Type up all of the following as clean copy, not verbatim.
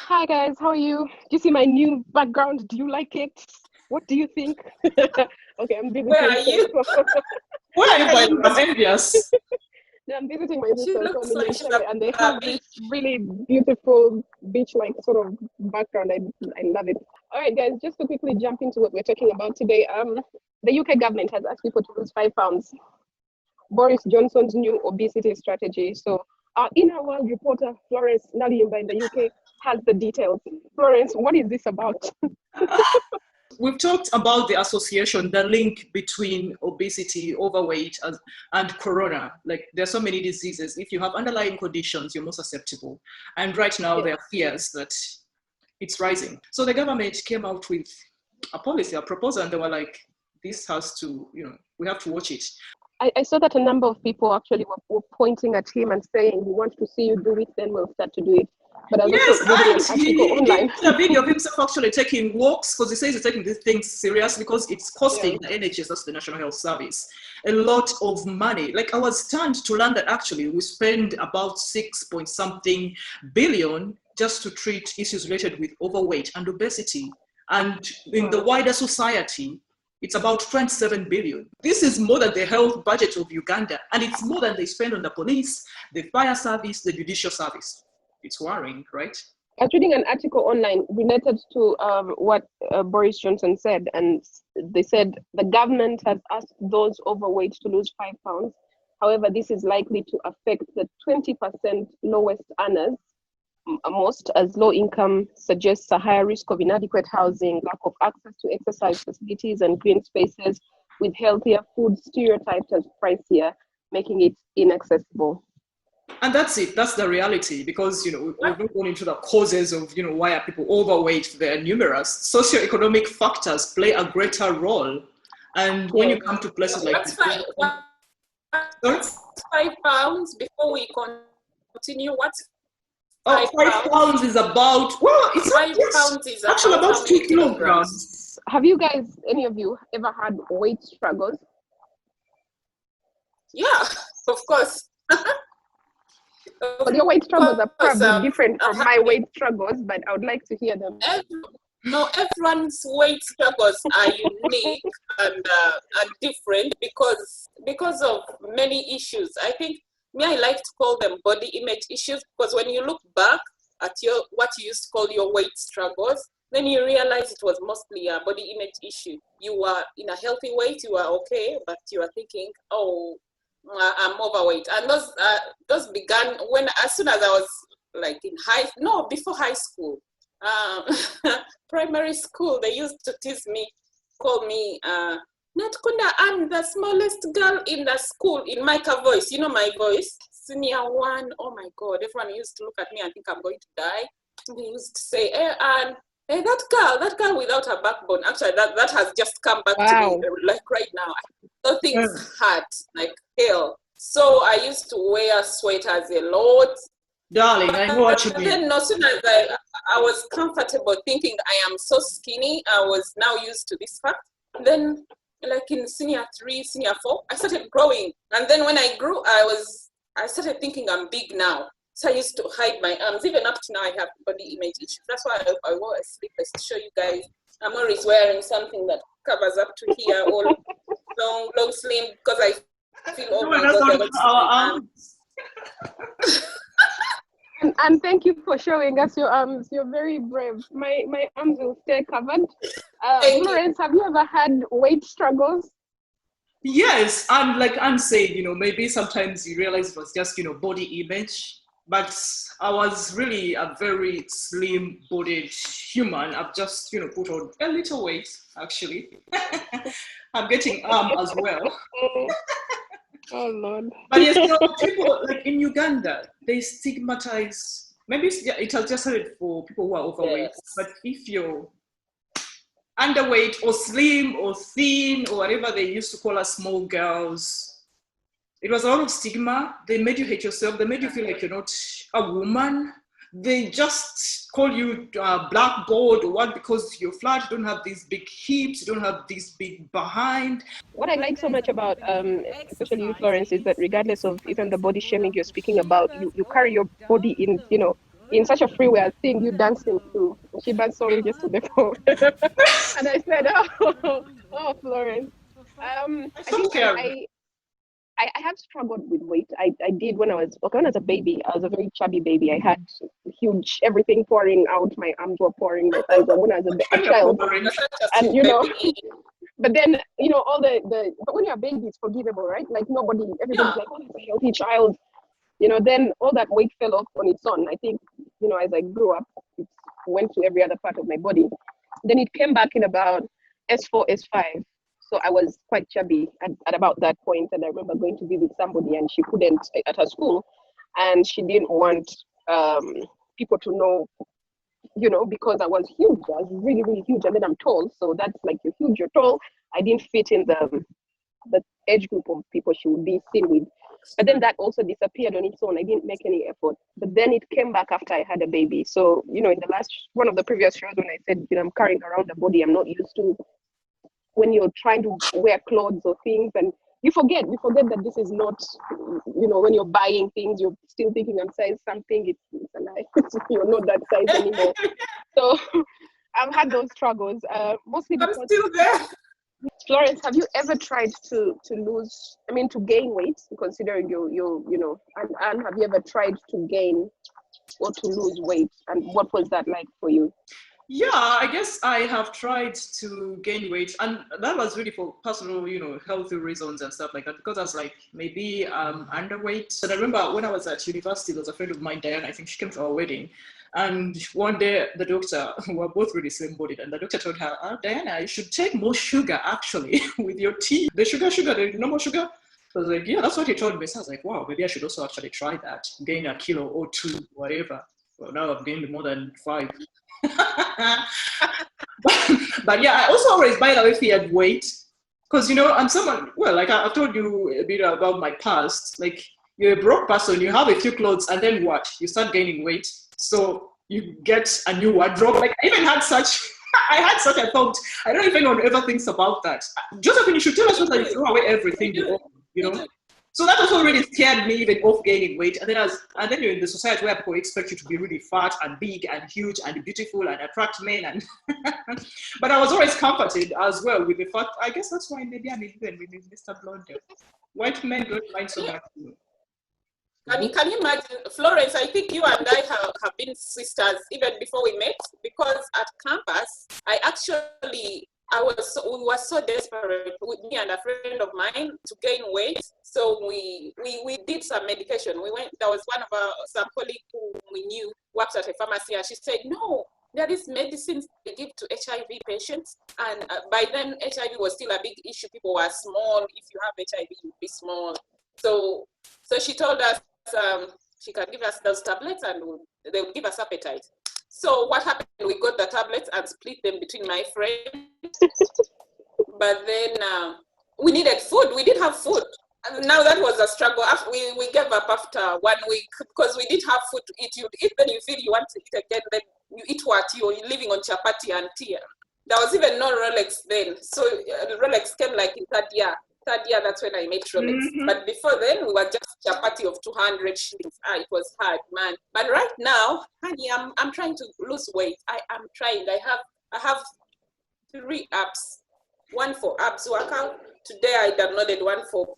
Hi guys, how are you? Do you see my new background? Do you like it? What do you think? Okay, I'm Where visiting. are you? Where are you Where are going? you? I'm envious. Yeah, I'm visiting my She sister, so looks I'm in like she's Entebbe, and they a have beach. this really beautiful beach-like sort of background. I love it. All right, guys, just to quickly jump into what we're talking about today. The UK government has asked people to lose 5 pounds. Boris Johnson's new obesity strategy. So our inner world reporter Florence Nalimba in the UK has the details. Florence, what is this about? We've talked about the association, the link between obesity, overweight, and corona. Like there are so many diseases. If you have underlying conditions, you're more susceptible. And right now, Yeah. there are fears that it's rising. So the government came out with a policy, a proposal, and they were like, this has to, we have to watch it. I saw that a number of people actually were pointing at him and saying, we want to see you do it, then we'll start to do it. But I was Yes, also reading an and article he online. did a video of himself actually taking walks because he says he's taking these things seriously because it's costing the NHS, that's the National Health Service, a lot of money. Like I was stunned to learn that actually we spend about 6 point something billion just to treat issues related with overweight and obesity. And in the wider society, it's about 27 billion. This is more than the health budget of Uganda, and it's more than they spend on the police, the fire service, the judicial service. It's worrying, right? I was reading an article online related to what Boris Johnson said, and they said the government has asked those overweight to lose 5 pounds. However, this is likely to affect the 20% lowest earners most, as low income suggests a higher risk of inadequate housing, lack of access to exercise facilities and green spaces, with healthier food stereotyped as pricier, making it inaccessible. And that's it. That's the reality because, we've not gone into the causes of, why are people overweight? They're numerous. Socioeconomic factors play a greater role. And when you come to places like What's 5 pounds before we continue? What's 5 pounds is about, well, it's 5 pounds is actually about about 2 kilograms. Have you guys, any of you, ever had weight struggles? Yeah, of course. Well, your weight struggles are probably different from my weight struggles, but I would like to hear them. Everyone's weight struggles are unique and different because of many issues. I think I like to call them body image issues, because when you look back at what you used to call your weight struggles, then you realize it was mostly a body image issue. You were in a healthy weight, you were okay, but you were thinking, oh, I'm overweight. And those began as soon as I was like before high school. Primary school, they used to tease me, call me Natkunda, I'm the smallest girl in the school, in Micah voice. You know my voice? Senior one. Oh my God. Everyone used to look at me and think I'm going to die. They used to say, hey, that girl without a backbone. Actually, that has just come back to me, like right now. So things hurt, like hell. So I used to wear sweaters a lot. Darling, I know what you mean. Then as soon as I was comfortable thinking I am so skinny, I was now used to this fact. Then like in senior 3, senior 4, I started growing. And then when I grew, I started thinking I'm big now. So I used to hide my arms. Even up to now, I have body image issues. That's why I wore a sleeveless to show you guys. I'm always wearing something that covers up to here, all long slim, because I feel, oh my God, our arms. And thank you for showing us your arms. You're very brave. My arms will stay covered. Florence, have you ever had weight struggles? Yes, and like Anne said, maybe sometimes you realize it was just, body image. But I was really a very slim-bodied human. I've just, put on a little weight, actually. I'm getting as well. Oh, Lord. But yes, people like in Uganda, they stigmatize. Maybe it has just started for people who are overweight. Yes. But if you're underweight or slim or thin or whatever they used to call us small girls, it was a lot of stigma. They made you hate yourself. They made you feel like you're not a woman. They just call you blackboard or what because you're flat, you don't have these big hips, you don't have these big behind. What I like so much about, especially you, Florence, is that regardless of even the body shaming you're speaking about, you carry your body in, in such a free way, I think you dancing to Shiba's song just to the phone. And I said, oh, Florence. I I stopped think caring. I have struggled with weight. I did when I was, okay, when I was a baby. I was a very chubby baby. I had huge everything pouring out. My arms were pouring. My thighs were when I was a When you're child. bothering. Such a And sweet baby. but then all but when you're a baby, it's forgivable, right? Like everybody's Yeah. like, oh, it's a healthy child. Then all that weight fell off on its own. I think as I grew up, it went to every other part of my body. Then it came back in about S4, S5. So I was quite chubby at about that point, and I remember going to visit somebody, and she couldn't at her school, and she didn't want people to know, because I was huge. I was really, really huge, and then I'm tall, so that's like you're huge, you're tall. I didn't fit in the age group of people she would be seen with. But then that also disappeared on its own. I didn't make any effort. But then it came back after I had a baby. So, in the last one of the previous shows when I said, I'm carrying around a body I'm not used to, when you're trying to wear clothes or things, and you forget that this is not, when you're buying things, you're still thinking I'm size something. It's a lie. You're not that size anymore. So I've had those struggles, mostly I'm because, still there. Florence, have you ever tried to lose, to gain weight, considering and have you ever tried to gain or to lose weight? And what was that like for you? Yeah, I guess I have tried to gain weight, and that was really for personal, healthy reasons and stuff like that. Because I was like maybe underweight. And I remember when I was at university, there was a friend of mine, Diana. I think she came to our wedding, and one day the doctor, we were both really slim-bodied, and the doctor told her, Diana, you should take more sugar actually with your tea. The sugar, the normal sugar. So I was like, yeah, that's what he told me. So I was like, wow, maybe I should also actually try that, gain a kilo or two, whatever. Well, now I've gained more than 5. But yeah, I also always, by the way, feared weight because I'm someone. Well, like I've told you a bit about my past. Like you're a broke person, you have a few clothes, and then what? You start gaining weight, so you get a new wardrobe. Like I even had such. I had such a thought. I don't know if anyone ever thinks about that. Josephine, you should tell us whether you throw away everything you own. So that also really scared me even of gaining weight. And then you're in the society where people expect you to be really fat and big and huge and beautiful and attract men. And but I was always comforted as well with the fact. I guess that's why maybe I'm even with Mr. Blonde. White men don't mind so much. Can you imagine, Florence? I think you and I have been sisters even before we met, because at campus, we were so desperate with me and a friend of mine to gain weight. So we did some medication. There was some colleague who we knew works at a pharmacy, and she said, no, there is medicines they give to HIV patients. And by then, HIV was still a big issue. People were small. If you have HIV, you'll be small. So she told us she can give us those tablets, and they will give us appetite. So what happened? We got the tablets and split them between my friends. But then we needed food. We did have food. And now that was a struggle. We gave up after 1 week because we didn't have food to eat. You eat, then you feel you want to eat again. Then you eat what? You're living on chapati and tea. There was even no Rolex then. So Rolex came like in third year, that's when I made Rolex. Mm-hmm. But before then, we were just chapati of 200 shillings. It was hard, man. But right now, honey, I'm trying to lose weight. I am trying. I have 3 apps. One for abs workout. Today I downloaded one for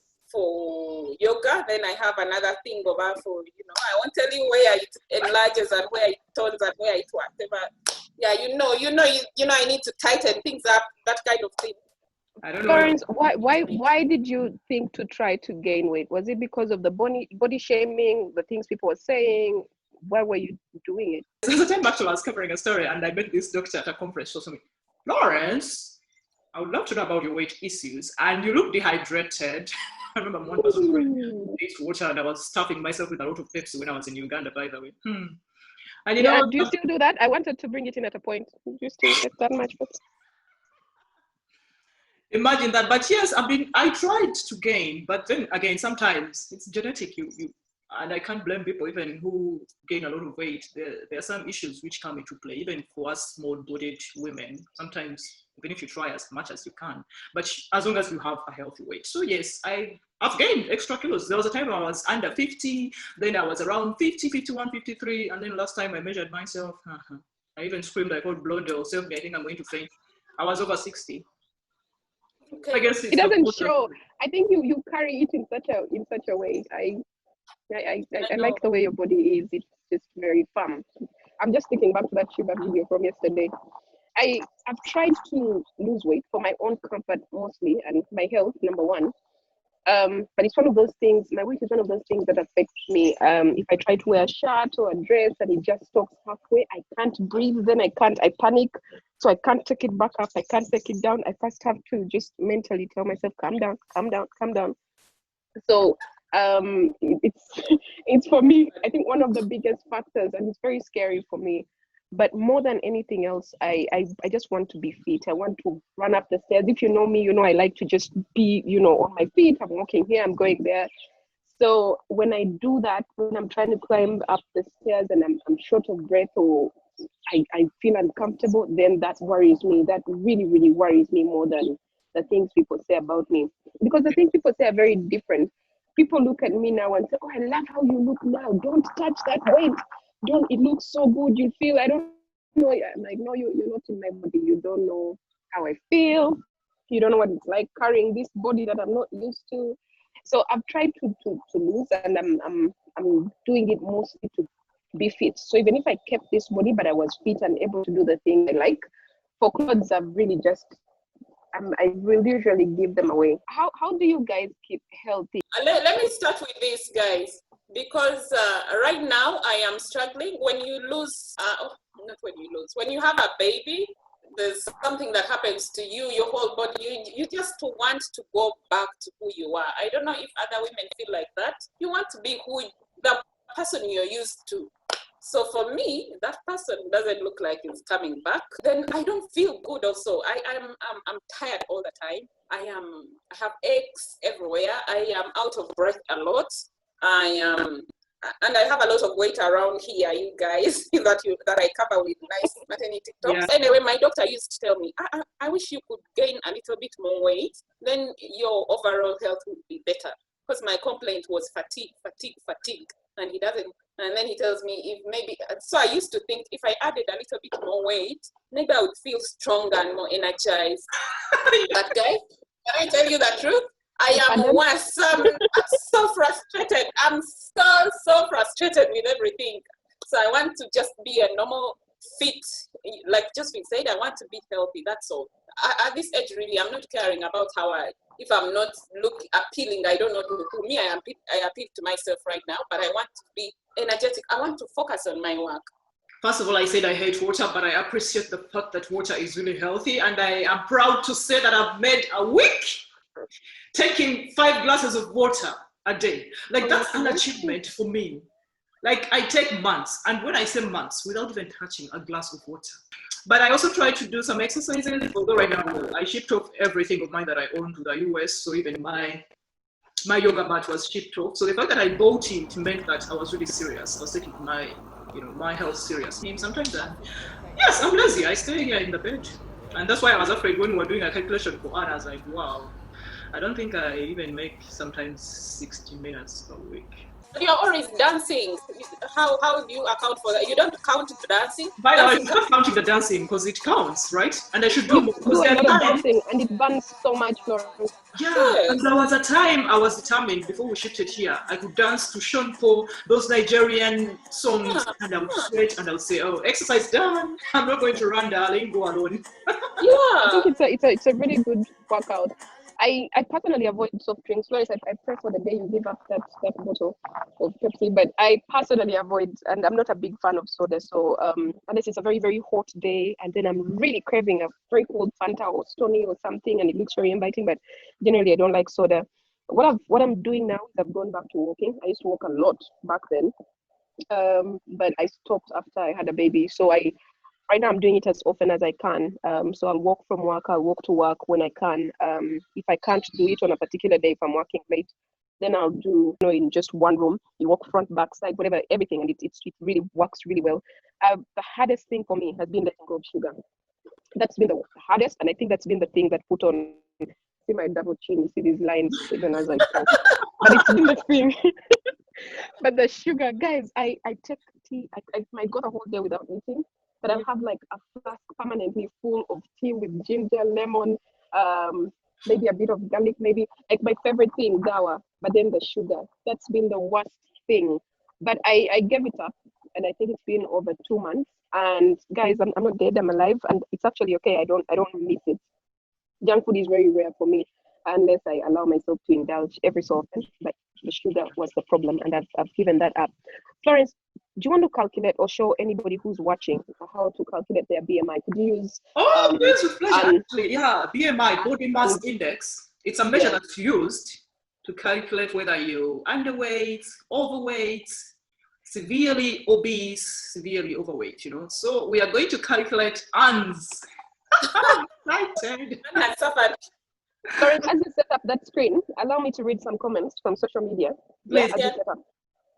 yoga. Then I have another thing about for, I won't tell you where it enlarges and where it tones and where it whatever. Yeah, I need to tighten things up, that kind of thing. I don't know. Florence, why did you think to try to gain weight? Was it because of the body shaming, the things people were saying? Why were you doing it? There's a time actually I was covering a story and I met this doctor at a conference. So me, Florence, I would love to know about your weight issues. And you look dehydrated. I remember one person who ate water, and I was stuffing myself with a lot of Pepsi when I was in Uganda, by the way. And do you still do that? I wanted to bring it in at a point. Do you still get that much Pepsi? Imagine that. But yes, I tried to gain, but then again, sometimes it's genetic. You And I can't blame people even who gain a lot of weight. There are some issues which come into play, even for us small-bodied women. Sometimes, even if you try as much as you can, but as long as you have a healthy weight. So yes, I've gained extra kilos. There was a time I was under 50, then I was around 50, 51, 53, and then last time I measured myself, I even screamed, I called blonde or self me, I think I'm going to faint. I was over 60. Okay. I guess It doesn't show. I think you carry it in such a way. I like the way your body is. It's just very firm. I'm just thinking back to that Shiba video from yesterday. I've tried to lose weight for my own comfort mostly and my health, number one. But it's one of those things, my weight is one of those things that affects me. If I try to wear a shirt or a dress and it just stops halfway, I can't breathe, then I panic. So I can't take it back up, I can't take it down. I first have to just mentally tell myself, calm down, calm down, calm down. So it's it's for me, I think one of the biggest factors, and it's very scary for me. But more than anything else, I just want to be fit. I want to run up the stairs. If you know me, you know I like to just be, on my feet. I'm walking here, I'm going there. So when I do that, when I'm trying to climb up the stairs and I'm short of breath or I feel uncomfortable, then that worries me. That really, really worries me more than the things people say about me. Because the things people say are very different. People look at me now and say, oh, I love how you look now. Don't touch that weight. Don't, it looks so good. You feel, I don't know. I'm like, no, you're not in my body. You don't know how I feel. You don't know what it's like carrying this body that I'm not used to. So I've tried to lose, and I'm doing it mostly to be fit. So even if I kept this body, but I was fit and able to do the thing I like, for clothes, I've really just, I will usually give them away. How do you guys keep healthy? Let me start with this, guys, because right now I am struggling. When you lose, not when you lose, when you have a baby, there's something that happens to you, your whole body, you just want to go back to who you are. I don't know if other women feel like that. You want to be the person you're used to. So for me, that person doesn't look like it's coming back. Then I don't feel good. Also, I'm tired all the time. I have aches everywhere. I am out of breath a lot. And I have a lot of weight around here, you guys, that I cover with nice maternity tops. Yeah. Anyway, my doctor used to tell me, I wish you could gain a little bit more weight, then your overall health would be better. Because my complaint was fatigue. And he doesn't. And then he tells me if maybe, so I used to think if I added a little bit more weight, maybe I would feel stronger and more energized. But guys, can I tell you the truth? I am worse. I'm so frustrated. I'm so frustrated with everything. So I want to just be a normal fit, like Josephine said, I want to be healthy, that's all. At this age, really, I'm not caring about if I'm not appealing, I don't know to me, I appeal to myself right now, but I want to be energetic. I want to focus on my work. First of all, I said I hate water, but I appreciate the fact that water is really healthy, and I am proud to say that I've made a week taking 5 glasses of water a day. Like, that's an achievement for me. Like, I take months, and when I say months, without even touching a glass of water. But I also try to do some exercises, although right now I shipped off everything of mine that I own to the US, so even my yoga mat was shipped off. So the fact that I bought it meant that I was really serious. I was taking my health serious. Sometimes, yes, I'm lazy. I stay here in the bed. And that's why I was afraid when we were doing a calculation for hours, like, wow, I don't think I even make sometimes 60 minutes a week. You're always dancing. How do you account for that? You don't count the dancing? By the way, I'm not counting the dancing because it counts, right? And I should do more. Do a lot of dancing and it burns so much, Flory. Yeah, yes. And there was a time I was determined before we shifted here, I could dance to Sean Paul, those Nigerian songs, and I would sweat and I would say, oh, exercise done. I'm not going to run, darling, go alone. Yeah, I think it's a really good workout. I personally avoid soft drinks. Flory, I pray for the day you give up that bottle of Pepsi, but I personally avoid, and I'm not a big fan of soda. So unless it's a very, very hot day, and then I'm really craving a very cold Fanta or Stony or something, and it looks very inviting, but generally I don't like soda. What I'm doing now is I've gone back to walking. I used to walk a lot back then, but I stopped after I had a baby. So right now I'm doing it as often as I can. So I'll walk from work, I'll walk to work when I can. If I can't do it on a particular day, if I'm working late, Then I'll do, in just one room. You walk front, back, side, whatever, everything, and it really works really well. The hardest thing for me has been letting go of sugar. That's been the hardest, and I think that's been the thing that put on. See my double chin. You see these lines even as I talk. But it's been the thing. But the sugar, guys, I take tea. I might go the whole day without eating, but I'll have like a flask permanently full of tea with ginger, lemon, maybe a bit of garlic, maybe like my favorite thing, dawa. But then the sugar, that's been the worst thing. But I gave it up, and I think it's been over 2 months. And guys, I'm not dead, I'm alive, and it's actually okay. I don't miss it. Junk food is very rare for me unless I allow myself to indulge every so often. But the sugar was the problem, and I've given that up. Florence, do you want to calculate or show anybody who's watching how to calculate their BMI? Could you use? Yes, with pleasure. Actually, yeah, BMI, body mass index. It's a measure that's used to calculate whether you're underweight, overweight, severely obese, severely overweight. So we are going to calculate Anne's. Excited. Anne has suffered. Florence, as you set up that screen, allow me to read some comments from social media. Please. Yeah,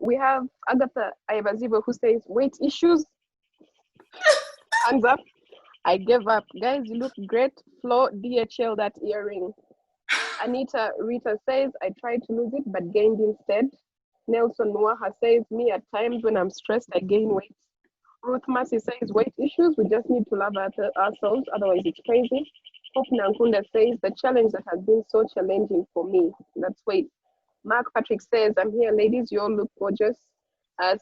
we have Agatha Ayabazibo who says, weight issues. Hands up. I gave up. Guys, you look great. Flo, DHL, that earring. Anita Rita says, I tried to lose it, but gained instead. Nelson Noaha says, me at times when I'm stressed, I gain weight. Ruth Mercy says, weight issues, we just need to love ourselves, otherwise it's crazy. Hope Nankunda says, the challenge that has been so challenging for me, that's weight. Mark Patrick says, I'm here, ladies, you all look gorgeous.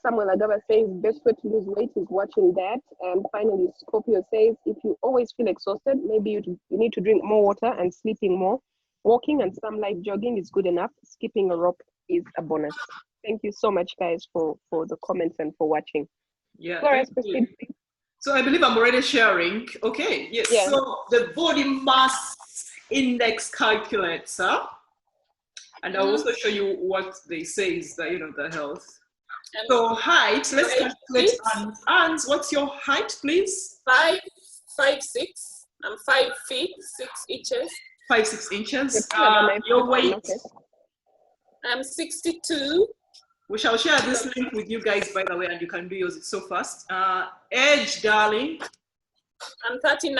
Samuel Agaba says, best way to lose weight is watching that. And finally, Scorpio says, if you always feel exhausted, maybe you need to drink more water and sleeping more. Walking and some light jogging is good enough. Skipping a rope is a bonus. Thank you so much, guys, for the comments and for watching. Yeah, Florence, proceed. So I believe I'm already sharing. Okay, yes. Yeah. So the body mass index calculator, and I'll also show you what they say is the health. So height, let's calculate. Anne, what's your height, please? 5'6". I'm 5 feet 6 inches. 5'6" inches. Your weight? I'm 62. We shall share this link with you guys, by the way, and you can do yours. It's so fast. Age, darling. I'm 39.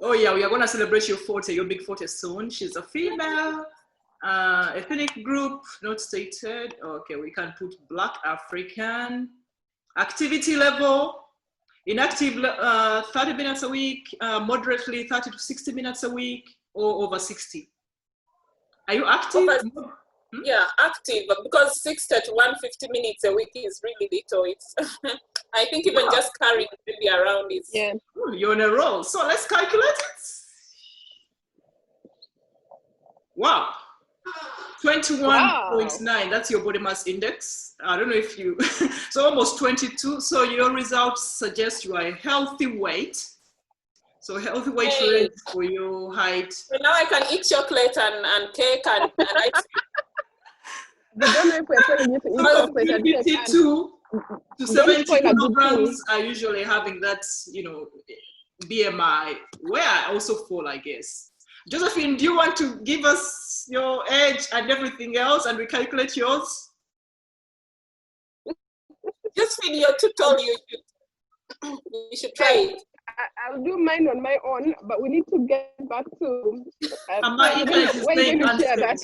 Oh yeah, we are going to celebrate your 40, your big 40 soon. She's a female. Ethnic group, not stated. Okay, we can put Black African. Activity level, inactive 30 minutes a week, moderately 30 to 60 minutes a week, or over 60. Are you active? Yeah, active, because 60 to 150 minutes a week is really little. It's I think even just carrying maybe around is. Yeah. You're on a roll. So let's calculate it. Wow. 21.9, that's your body mass index. I don't know if you, so almost 22. So your results suggest you are a healthy weight. So healthy weight range for your height. So now I can eat chocolate and cake and ice cream. I don't know if we're telling you to eat chocolate. 52 to 70 kilograms are usually having that, BMI, where I also fall, I guess. Josephine, do you want to give us your age and everything else, and we calculate yours? Josephine, you're too tall. You should try it. I'll do mine on my own, but we need to get back to. Where are you going to share that?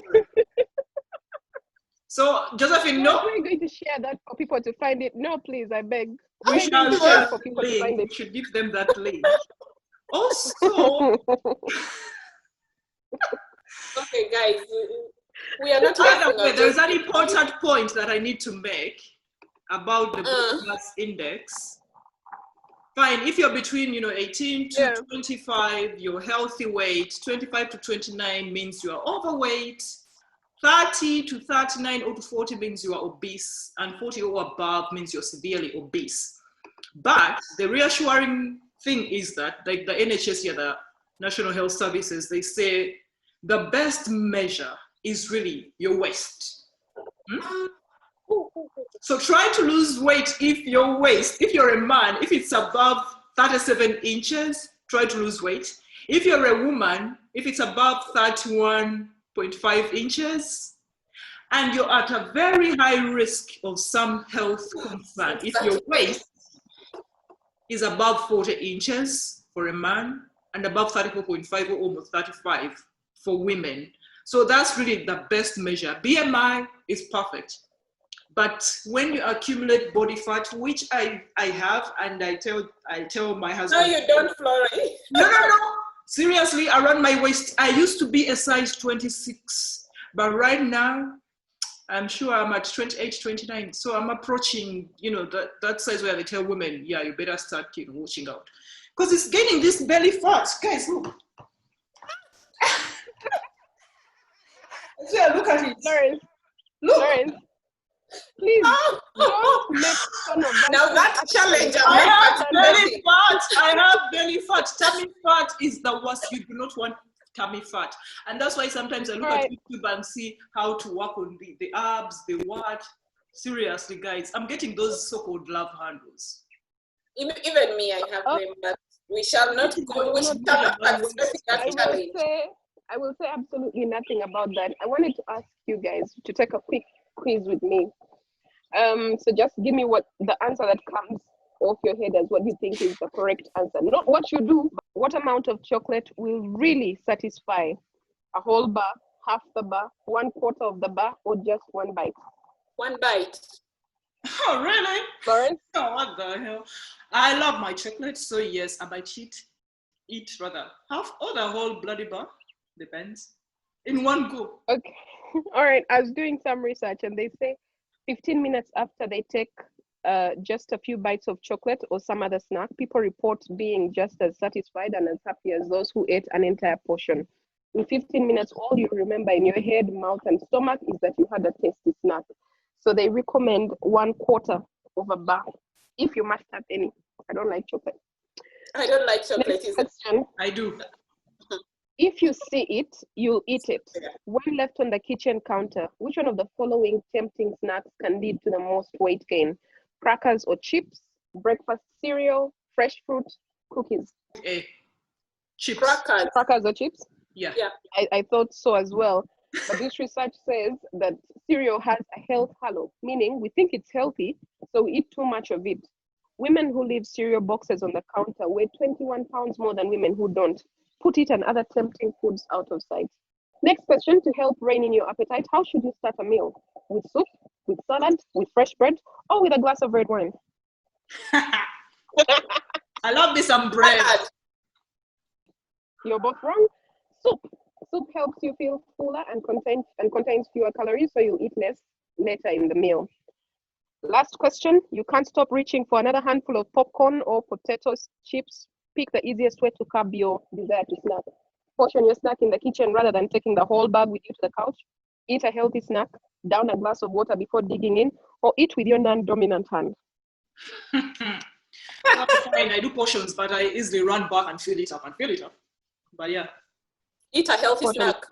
So, Josephine, no? We're going to share that for people to find it. No, please, I beg. We shall share for people to find it. We should give them that link. Also, okay, guys, we are not. There's an important point that I need to make about the body mass index. Fine, if you're between 18 to 25, your healthy weight. 25 to 29 means you are overweight. 30 to 39 or to 40 means you are obese, and 40 or above means you're severely obese. But the reassuring thing is that, like the NHS here, the National Health Services, they say the best measure is really your waist. So try to lose weight if your waist, if you're a man, if it's above 37 inches, try to lose weight. If you're a woman, if it's above 31.5 inches, and you're at a very high risk of some health concern. If your waist is above 40 inches for a man and above 34.5 or almost 35 for women. So that's really the best measure. BMI is perfect. But when you accumulate body fat, which I have, and I tell my husband. No, you don't, Flory. No. Seriously, around my waist, I used to be a size 26, but right now, I'm sure I'm at 28, 29. So I'm approaching, that size where they tell women, yeah, you better start, watching out. Because it's gaining this belly fat. Guys, look. Yeah, look at it. Lawrence, Look. Lawrence, please don't make fun of that. Now that challenge, I have belly fat. I have belly fat. Tummy fat is the worst. You do not want tummy fat. And that's why sometimes I look at YouTube and see how to work on the abs, the what. Seriously, guys, I'm getting those so-called love handles. Even me, I have them, but we shall not go. We should come up and discuss that challenge. I will say absolutely nothing about that. I wanted to ask you guys to take a quick quiz with me. So just give me what the answer that comes off your head as what you think is the correct answer. Not what you do, but what amount of chocolate will really satisfy a whole bar, half the bar, 1/4 of the bar, or just one bite? One bite. Oh, really? Lawrence? Oh, what the hell? I love my chocolate, so yes, I might eat rather half or the whole bloody bar. Depends. In one go. Okay. All right. I was doing some research and they say 15 minutes after they take just a few bites of chocolate or some other snack, people report being just as satisfied and as happy as those who ate an entire portion. In 15 minutes, all you remember in your head, mouth, and stomach is that you had a tasty snack. So they recommend 1/4 of a bar, if you must have any. I don't like chocolate. I don't like chocolate. Next question. I do. If you see it, you'll eat it. When left on the kitchen counter, which one of the following tempting snacks can lead to the most weight gain? Crackers or chips, breakfast cereal, fresh fruit, cookies? Chips. Crackers or chips? Yeah. I thought so as well. But this research says that cereal has a health halo, meaning we think it's healthy, so we eat too much of it. Women who leave cereal boxes on the counter weigh 21 pounds more than women who don't. Put it and other tempting foods out of sight. Next question, to help rein in your appetite, how should you start a meal? With soup, with salad, with fresh bread, or with a glass of red wine? I love me some bread. You're both wrong. Soup. Soup helps you feel fuller and contains fewer calories, so you eat less later in the meal. Last question, you can't stop reaching for another handful of popcorn or potato chips. Pick the easiest way to curb your desire to snack. Portion your snack in the kitchen rather than taking the whole bag with you to the couch. Eat a healthy snack, down a glass of water before digging in, or eat with your non-dominant hand. Fine, I do portions, but I easily run back and fill it up. But yeah. Eat a healthy snack.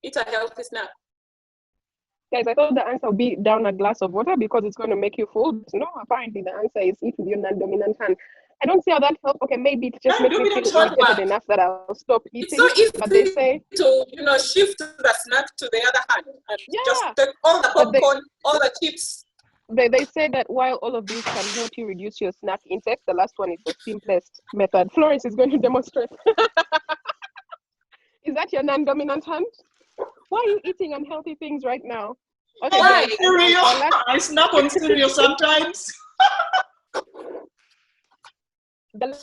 Eat a healthy snack. Guys, I thought the answer would be down a glass of water because it's going to make you full. But no, apparently the answer is eat with your non-dominant hand. I don't see how that helps. Okay, maybe it just makes me feel irritated enough that I'll stop eating. It's so easy but they say to shift the snack to the other hand and just take all the popcorn, all the chips. They say that while all of these can help you reduce your snack intake, the last one is the simplest method. Florence is going to demonstrate. Is that your non-dominant hand? Why are you eating unhealthy things right now? Okay, why? Cereal. I snack on cereal sometimes. The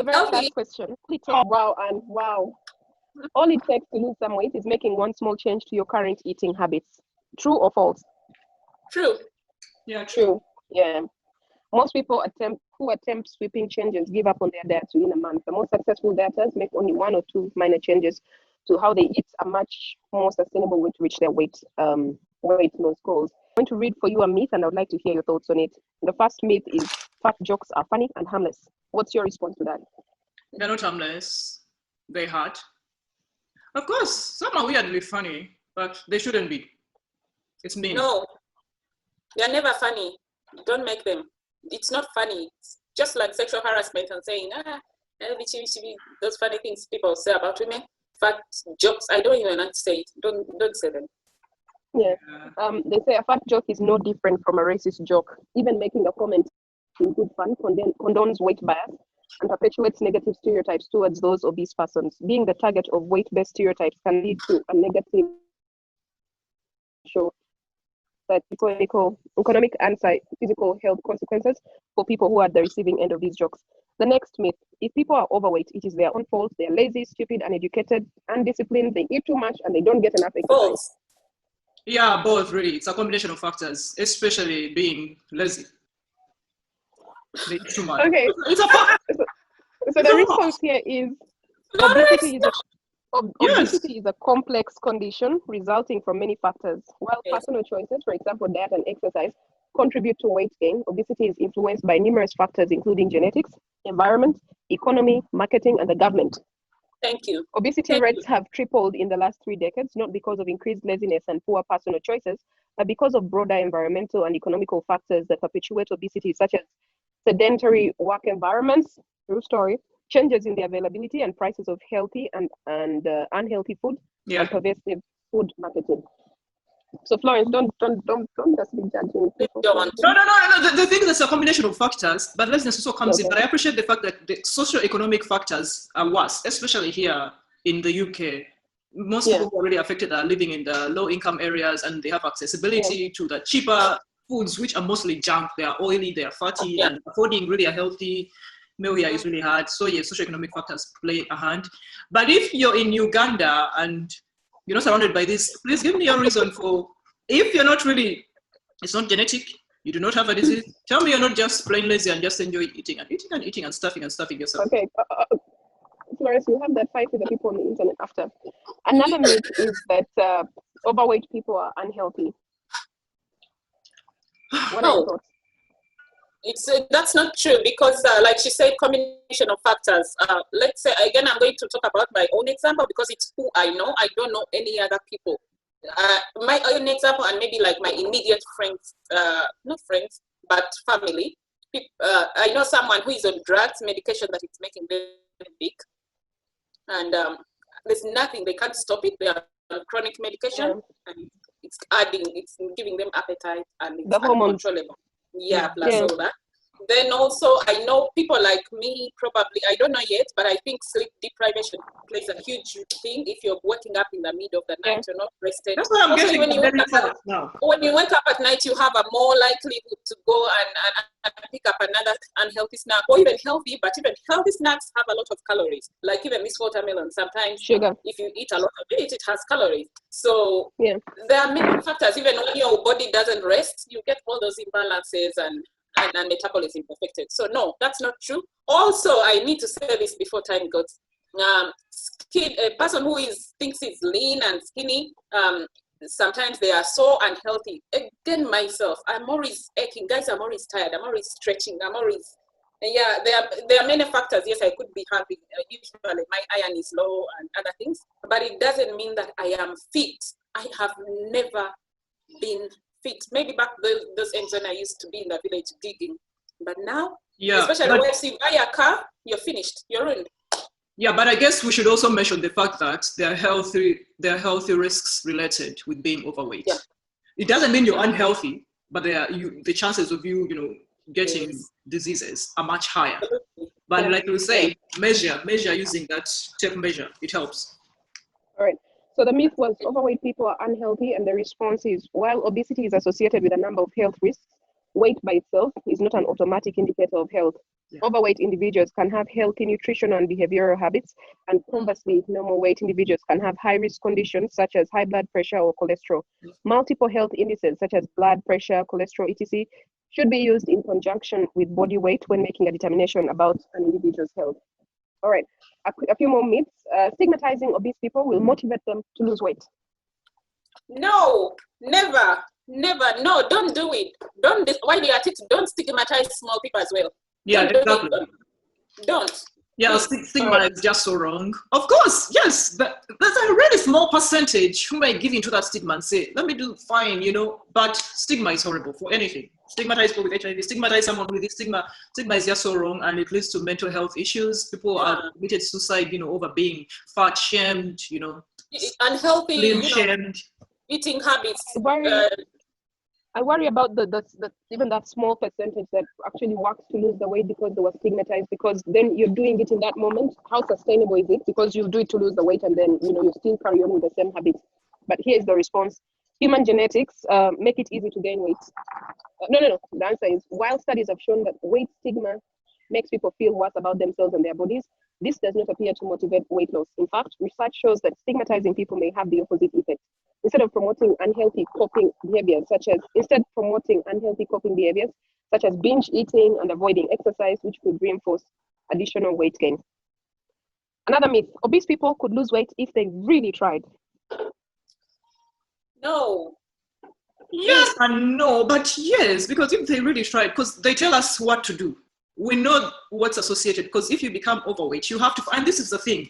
very last question. Wow. All it takes to lose some weight is making one small change to your current eating habits. True or false? True. Yeah, true. Yeah. Most people who attempt sweeping changes give up on their diets within a month. The most successful dieters make only 1 or 2 minor changes to how they eat, a much more sustainable way to reach their weight loss goals. I'm going to read for you a myth, and I would like to hear your thoughts on it. The first myth is fat jokes are funny and harmless. What's your response to that? They're not harmless. They hurt. Of course, some are weirdly funny, but they shouldn't be. It's mean. No, they're never funny. Don't make them. It's not funny. It's just like sexual harassment and saying, those funny things people say about women. Fat jokes, I don't even want to say it. Don't say them. Yeah. They say a fat joke is no different from a racist joke. Even making a comment in good fun condones weight bias and perpetuates negative stereotypes towards those obese persons. Being the target of weight-based stereotypes can lead to a negative economic and physical health consequences for people who are at the receiving end of these jokes. The next myth: if people are overweight, it is their own fault. They're lazy, stupid, uneducated, undisciplined. They eat too much and they don't get enough exercise. False. Yeah, both really. It's a combination of factors, especially being lazy. They eat too much. Okay. It's a fact. So the response here is obesity is a complex condition resulting from many factors. While personal choices, for example, diet and exercise, contribute to weight gain, obesity is influenced by numerous factors, including genetics, environment, economy, marketing, and the government. Thank you. Obesity rates have tripled in the last 3 decades, not because of increased laziness and poor personal choices, but because of broader environmental and economical factors that perpetuate obesity, such as sedentary work environments, true story, changes in the availability and prices of healthy and unhealthy food, and pervasive food marketing. So Florence, don't just be judging people. No. The thing that's a combination of factors, but laziness also comes in. But I appreciate the fact that the socio-economic factors are worse, especially here in the UK. Most people who are really affected are living in the low-income areas, and they have accessibility to the cheaper foods, which are mostly junk. They are oily, they are fatty, and affording really a healthy meal here is really hard. So yeah, socio-economic factors play a hand. But if you're in Uganda and you're not surrounded by this, please give me a reason for, if you're not really, it's not genetic, you do not have a disease, tell me you're not just plain lazy and just enjoy eating and stuffing yourself. Okay, Florence, you have that fight with the people on the internet after. Another myth is that overweight people are unhealthy. What are your thoughts? That's not true, because like she said, combination of factors. Let's say, again, I'm going to talk about my own example because it's who I know. I don't know any other people. My own example, and maybe like my immediate friends, not friends, but family. I know someone who is on drugs, medication that is making them big. And there's nothing, they can't stop it. They are on chronic medication, and it's giving them appetite, and it's uncontrollable. Plus all that. Then also, I know people like me, probably, I don't know yet, but I think sleep deprivation plays a huge thing. If you're waking up in the middle of the night, you're not rested. That's what I'm also, getting when you wake up at night, you have a more likelihood to go and pick up another unhealthy snack, or even healthy, but even healthy snacks have a lot of calories. Like even this watermelon, sometimes sugar. If you eat a lot of it, it has calories. So there are many factors. Even when your body doesn't rest, you get all those imbalances and metabolism affected. So no, that's not true. Also, I need to say this before time goes. A person who thinks is lean and skinny, sometimes they are so unhealthy. Again, myself, I'm always aching. Guys, I'm always tired. I'm always stretching. There are many factors. Yes, I could be having, usually my iron is low and other things, but it doesn't mean that I am fit. I have never been fit. Maybe back those ends when I used to be in the village digging, but now, especially when you buy a car, you're finished, you're ruined. Yeah, but I guess we should also mention the fact that there are healthy risks related with being overweight. Yeah. It doesn't mean you're unhealthy, but the chances of you getting diseases are much higher. But like you say, measure using that tape measure. It helps. All right. So the myth was overweight people are unhealthy, and the response is, while obesity is associated with a number of health risks, weight by itself is not an automatic indicator of health. Yeah. Overweight individuals can have healthy nutritional and behavioral habits, and conversely, normal weight individuals can have high-risk conditions such as high blood pressure or cholesterol. Yeah. Multiple health indices such as blood pressure, cholesterol, etc. should be used in conjunction with body weight when making a determination about an individual's health. All right, a few more myths. Stigmatizing obese people will motivate them to lose weight. No, never. No, don't do it. While you're at it, don't stigmatize small people as well. Yeah, exactly. Don't. Yeah, stigma is just so wrong. Of course, yes, but there's a really small percentage who might give into that stigma and say, let me do fine, but stigma is horrible for anything. Stigmatize people with HIV, stigmatize someone with this stigma is just so wrong, and it leads to mental health issues. People are committed suicide, over being fat shamed, unhealthy, shamed. eating habits. I worry about the even that small percentage that actually works to lose the weight because they were stigmatized, because then you're doing it in that moment. How sustainable is it? Because you do it to lose the weight and then you still carry on with the same habits. But here's the response. Human genetics make it easy to gain weight. No. The answer is, while studies have shown that weight stigma makes people feel worse about themselves and their bodies, this does not appear to motivate weight loss. In fact, research shows that stigmatizing people may have the opposite effect. Instead promoting unhealthy coping behaviors, such as binge eating and avoiding exercise, which could reinforce additional weight gain. Another myth: obese people could lose weight if they really tried. No. Yes and no, but yes, because if they really tried, because they tell us what to do. We know what's associated, because if you become overweight, you have to, and this is the thing,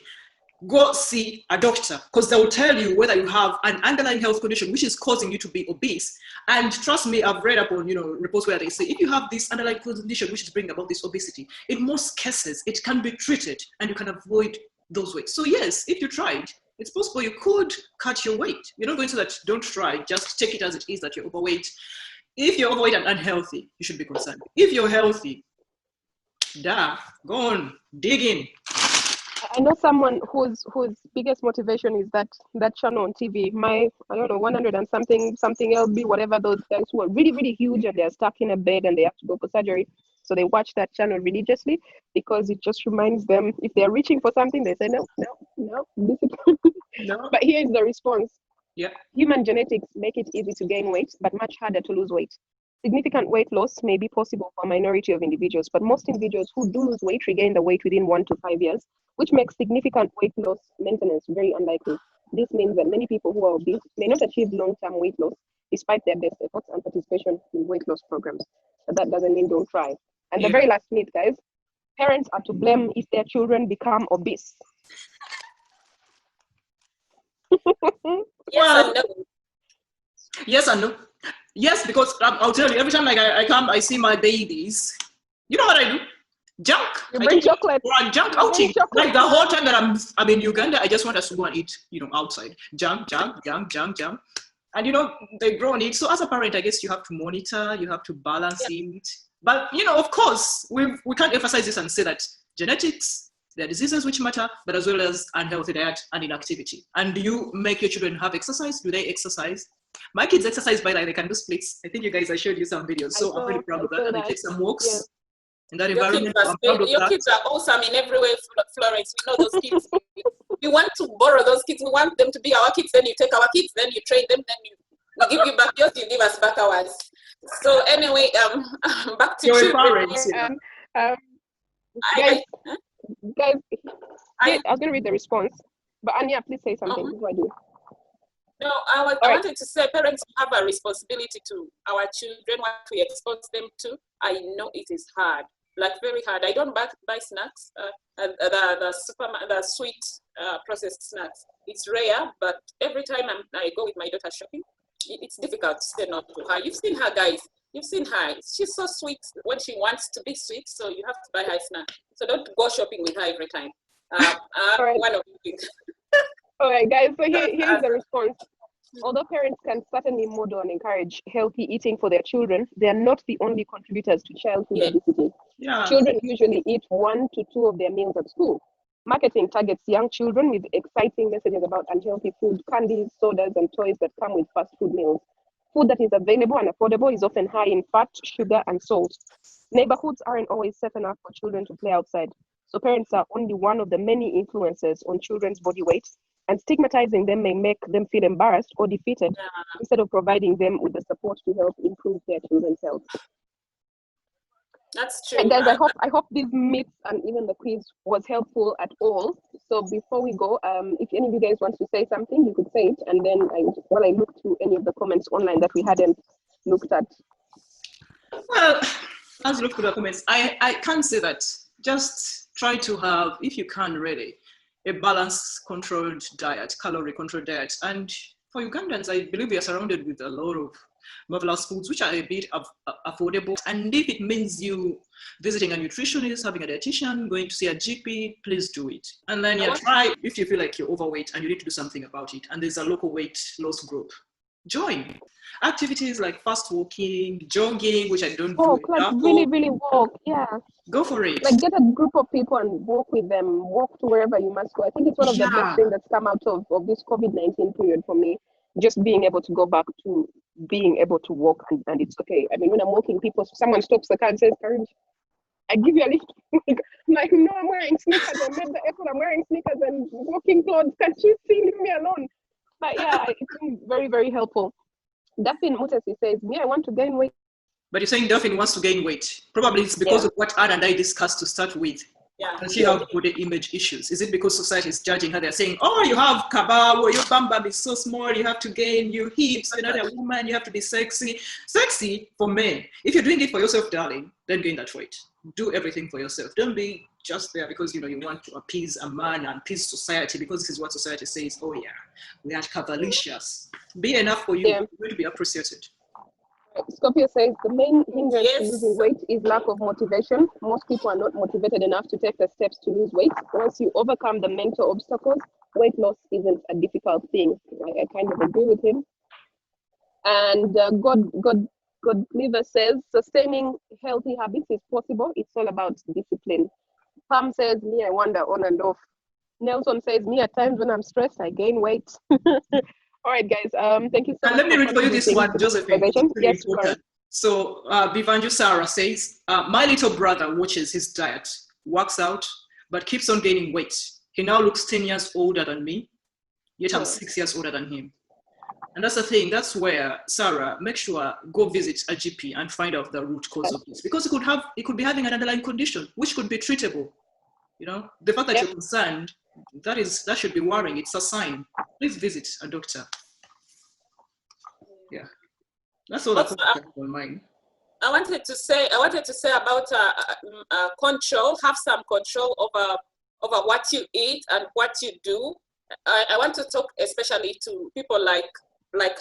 go see a doctor, because they will tell you whether you have an underlying health condition which is causing you to be obese. And trust me, I've read up on reports where they say if you have this underlying condition which is bringing about this obesity, in most cases it can be treated and you can avoid those weights. So yes, if you tried, it's possible you could cut your weight. You're not going to that, don't try, just take it as it is that you're overweight. If you're overweight and unhealthy, you should be concerned. If you're healthy, go on, dig in. I know someone whose biggest motivation is that channel on TV. I don't know, 100 and something LB, whatever, those guys who are really, really huge and they're stuck in a bed and they have to go for surgery. So they watch that channel religiously because it just reminds them, if they're reaching for something, they say, no, discipline. No. But here is the response. Yeah. Human genetics make it easy to gain weight, but much harder to lose weight. Significant weight loss may be possible for a minority of individuals, but most individuals who do lose weight regain the weight within 1 to 5 years, which makes significant weight loss maintenance very unlikely. This means that many people who are obese may not achieve long-term weight loss despite their best efforts and participation in weight loss programs. But that doesn't mean don't try. And the very last myth, guys, parents are to blame if their children become obese. Yes and no. Yes, because I'll tell you, every time I come, I see my babies. You know what I do? Junk. You bring chocolate. Junk outing. Like the whole time that I'm in Uganda, I just want us to go and eat, outside. Junk. And they grow on it. So as a parent, I guess you have to monitor, you have to balance it. But of course, we can't emphasize this and say that genetics, there are diseases which matter, but as well as unhealthy diet and inactivity. And do you make your children have exercise? Do they exercise? My kids exercise by they can do splits. I think you guys, I showed you some videos. So I'm very proud of that. And they take some walks in that environment. Your kids are awesome in every way, Florence. We know those kids. We want to borrow those kids. We want them to be our kids. Then you take our kids. Then you train them. Then we give you back yours. You give us back ours. So anyway, back to children. Guys, I was going to read the response. But Anya, please say something before I do. No, I wanted to say parents have a responsibility to our children, what we expose them to. I know it is hard, like very hard. I don't buy snacks, the sweet processed snacks. It's rare, but every time I go with my daughter shopping, it's difficult to say no to her. You've seen her, guys. You've seen her. She's so sweet when she wants to be sweet, so you have to buy her snack. So don't go shopping with her every time. One of the things. All right, guys, so here's the response. Although parents can certainly model and encourage healthy eating for their children, they are not the only contributors to childhood obesity. Children usually eat 1 to 2 of their meals at school. Marketing targets young children with exciting messages about unhealthy food, candies, sodas, and toys that come with fast food meals. Food that is available and affordable is often high in fat, sugar, and salt. Neighborhoods aren't always safe enough for children to play outside. So parents are only one of the many influences on children's body weight, and stigmatizing them may make them feel embarrassed or defeated instead of providing them with the support to help improve their children's health. That's true. And guys, I hope these myths and even the quiz was helpful at all. So before we go, if any of you guys want to say something, you could say it. And then while I look through any of the comments online that we hadn't looked at. Well, as you look through the comments, I can say that just try to have, if you can really, a balanced, controlled diet, calorie-controlled diet. And for Ugandans, I believe we are surrounded with a lot of marvelous foods, which are a bit affordable. And if it means you visiting a nutritionist, having a dietitian, going to see a GP, please do it. And then try if you feel like you're overweight and you need to do something about it. And there's a local weight loss group join. Activities like fast walking, jogging, which I don't do Walk, like enough really, of. really walk. Yeah. Go for it. Like get a group of people and walk with them, walk to wherever you must go. I think it's one of the best Yeah. things that's come out of this COVID-19 period for me. Just being able to go back to being able to walk and it's okay. I mean, when I'm walking, someone stops the car and says, "Courage, I give you a lift." I'm like, no, I'm wearing sneakers. I'm at the airport, I'm wearing sneakers and walking clothes. Can't you see? Leave me alone. But yeah, it's been very, very helpful. Daphne Mutesi says, me, I want to gain weight. But you're saying Daphne wants to gain weight. Probably it's because of what Anne and I discussed to start with. Yeah. Does she have body image issues? Is it because society is judging her? They're saying, oh, you have kebab, or your bum bum is so small, you have to gain your hips, you're not a woman, you have to be sexy. Sexy for men. If you're doing it for yourself, darling, then gain that weight. Do everything for yourself. Don't be just there because you want to appease a man and appease society, because this is what society says. Oh yeah, we are cavalicious. Be enough for you. You're going to be appreciated. Scorpio says the main hindrance to losing weight is lack of motivation. Most people are not motivated enough to take the steps to lose weight. Once you overcome the mental obstacles, weight loss isn't a difficult thing. I kind of agree with him. And God Cleaver says sustaining healthy habits is possible. It's all about discipline. Pam says, me, I wander on and off. Nelson says, me, at times when I'm stressed, I gain weight. All right, guys. Thank you so much. Let me read for you this one, Josephine. Yes, important. So Vivanju Sarah says, my little brother watches his diet, works out, but keeps on gaining weight. He now looks 10 years older than me, yet I'm 6 years older than him. And that's the thing. That's where, Sarah, make sure go visit a GP and find out the root cause of this, because it could be having an underlying condition which could be treatable. The fact that you're concerned, that should be worrying. It's a sign. Please visit a doctor. Yeah, that's all on mine. I wanted to say about control. Have some control over what you eat and what you do. I want to talk especially to people like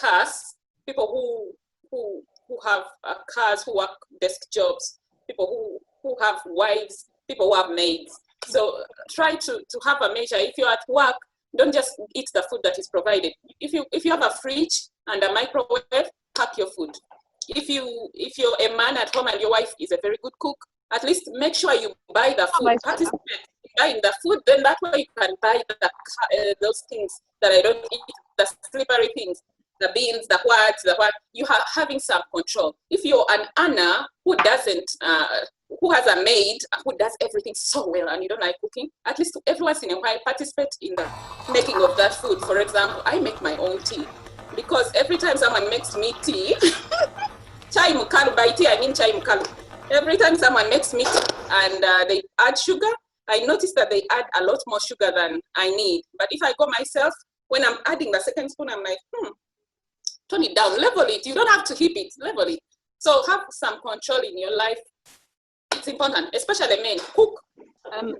us, people who have cars, who work desk jobs, people who have wives, people who have maids. So try to have a measure. If you're at work, don't just eat the food that is provided. If you have a fridge and a microwave, pack your food. If you're a man at home and your wife is a very good cook, at least make sure you buy the food. Participate in buying the food, then that way you can buy those things that I don't eat, the slippery things, the beans, the what. You are having some control. If you're an Anna who has a maid who does everything so well and you don't like cooking, at least every once in a while participate in the making of that food. For example, I make my own tea, because every time someone makes me tea, chai mukalu, by tea I mean chai mukalu. Every time someone makes me tea and they add sugar, I notice that they add a lot more sugar than I need. But if I go myself, when I'm adding the second spoon, I'm like, tone it down, level it. You don't have to heap it, level it. So have some control in your life. It's important, especially men. Cook.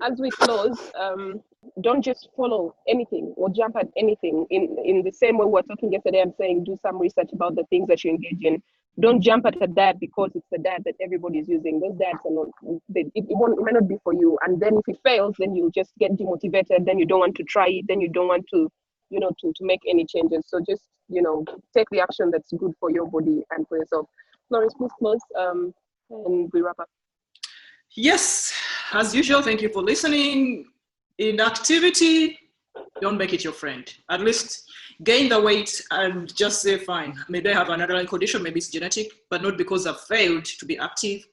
As we close, don't just follow anything or jump at anything. In the same way we were talking yesterday, I'm saying do some research about the things that you engage in. Don't jump at a diet because it's the diet that everybody is using. Those diets are not, it may not be for you. And then if it fails, then you just get demotivated. Then you don't want to try it. Then you don't want to, to make any changes. So just, take the action that's good for your body and for yourself. Flory, please close and we wrap up. Yes, as usual, thank you for listening. Inactivity, don't make it your friend. At least gain the weight and just say, fine, maybe I have an underlying condition, maybe it's genetic, but not because I've failed to be active,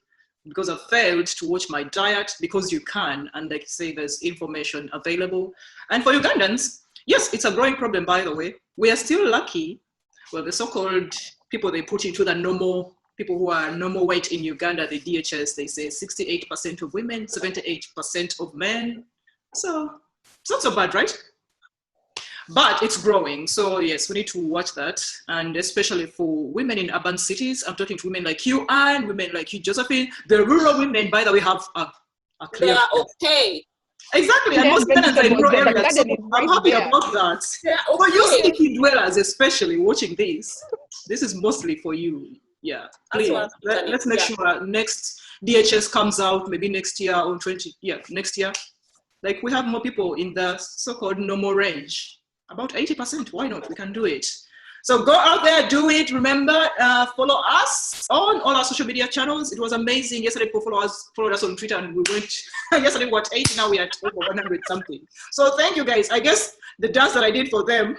because I've failed to watch my diet, because you can, and like say there's information available. And for Ugandans, yes, it's a growing problem, by the way. We are still lucky. Well, the so-called people they put into the normal, people who are normal weight in Uganda, the DHS, they say 68% of women, 78% of men. So it's not so bad, right? But it's growing. So yes, we need to watch that. And especially for women in urban cities, I'm talking to women like you, Anne, women like you, Josephine. The rural women, by the way, have a clear... They are okay. Exactly, and most Ugandans are in rural areas, so I'm happy about that. Okay. For you city dwellers, especially watching this is mostly for you. Yeah, please, let's make sure next DHS comes out, maybe next year or next year. Like we have more people in the so-called normal range, about 80%, why not? We can do it. So go out there, do it. Remember, follow us on all our social media channels. It was amazing. Yesterday, people followed us on Twitter, and we went. Yesterday, we were at 80. Now we are at over 100 something. So thank you, guys. I guess the dance that I did for them.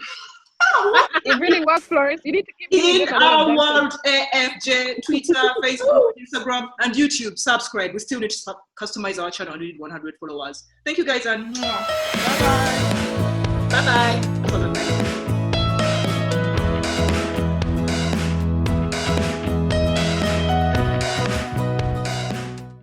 It really worked, Flores. You need to keep doing In just a lot our of world, AFJ, Twitter, Facebook, Instagram, and YouTube. Subscribe. We still need to customize our channel. We need 100 followers. Thank you, guys, and bye-bye. Bye-bye.